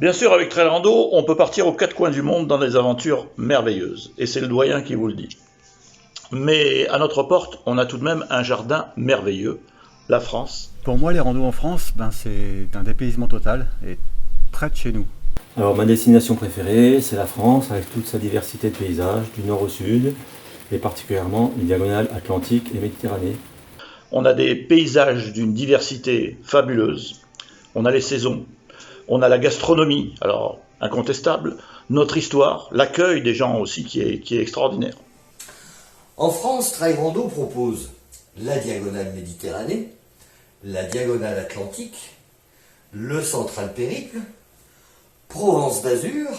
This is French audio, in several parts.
Bien sûr, avec Trail Rando, on peut partir aux quatre coins du monde dans des aventures merveilleuses, et c'est le doyen qui vous le dit. Mais à notre porte, on a tout de même un jardin merveilleux, la France. Pour moi, les randos en France, c'est un dépaysement total et près de chez nous. Alors ma destination préférée, c'est la France, avec toute sa diversité de paysages, du nord au sud, et particulièrement les diagonales atlantique et Méditerranée. On a des paysages d'une diversité fabuleuse, on a les saisons, on a la gastronomie, alors incontestable, notre histoire, l'accueil des gens aussi qui est extraordinaire. En France, Trail Rando propose la diagonale Méditerranée, la diagonale Atlantique, le Central Périple, Provence d'Azur,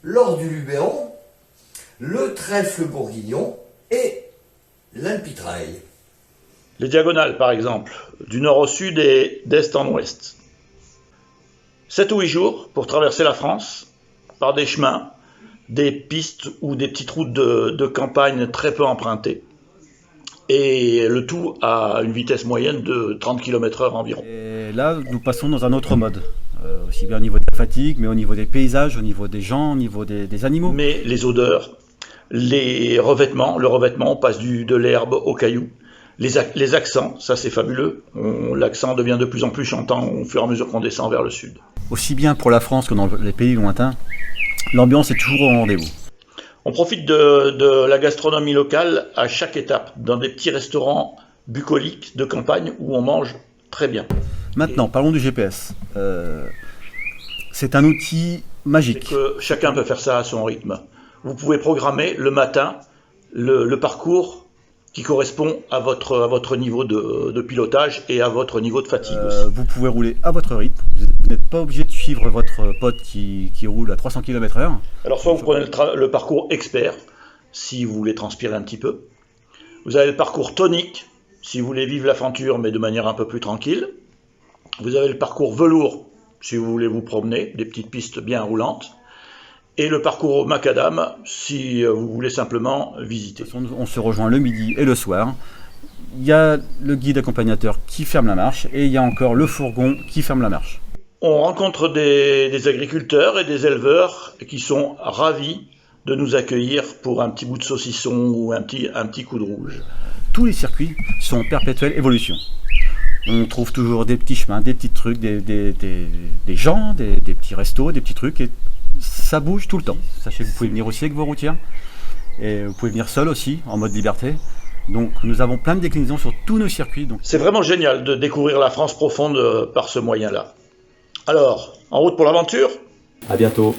l'Or du Luberon, le Trèfle Bourguignon et l'Alpitrail. Les diagonales, par exemple, du nord au sud et d'est en ouest. 7 ou 8 jours pour traverser la France par des chemins, des pistes ou des petites routes de campagne très peu empruntées. Et le tout à une vitesse moyenne de 30 km/h environ. Et là, nous passons dans un autre mode, aussi bien au niveau de la fatigue, mais au niveau des paysages, au niveau des gens, au niveau des animaux. Mais les odeurs, le revêtement, on passe de l'herbe au caillou. Les accents, ça c'est fabuleux. L'accent devient de plus en plus chantant au fur et à mesure qu'on descend vers le sud. Aussi bien pour la France que dans les pays lointains, l'ambiance est toujours au rendez-vous. On profite de la gastronomie locale à chaque étape, dans des petits restaurants bucoliques de campagne où on mange très bien. Maintenant, parlons du GPS. C'est un outil magique. C'est que chacun peut faire ça à son rythme. Vous pouvez programmer le matin le parcours qui correspond à votre niveau de pilotage et à votre niveau de fatigue aussi. Vous pouvez rouler à votre rythme. Vous n'êtes pas obligé de suivre votre pote qui roule à 300 km/h. Alors soit vous prenez le parcours expert, si vous voulez transpirer un petit peu. Vous avez le parcours tonique, si vous voulez vivre l'aventure mais de manière un peu plus tranquille. Vous avez le parcours velours, si vous voulez vous promener, des petites pistes bien roulantes. Et le parcours macadam, si vous voulez simplement visiter. On se rejoint le midi et le soir. Il y a le guide accompagnateur qui ferme la marche et il y a encore le fourgon qui ferme la marche. On rencontre des agriculteurs et des éleveurs qui sont ravis de nous accueillir pour un petit bout de saucisson ou un petit coup de rouge. Tous les circuits sont en perpétuelle évolution. On trouve toujours des petits chemins, des petits trucs, des gens, des petits restos, des petits trucs. Et ça bouge tout le temps. Sachez que vous pouvez venir aussi avec vos routières. Et vous pouvez venir seul aussi, en mode liberté. Donc nous avons plein de déclinaisons sur tous nos circuits. C'est vraiment génial de découvrir la France profonde par ce moyen-là. Alors, en route pour l'aventure ? À bientôt.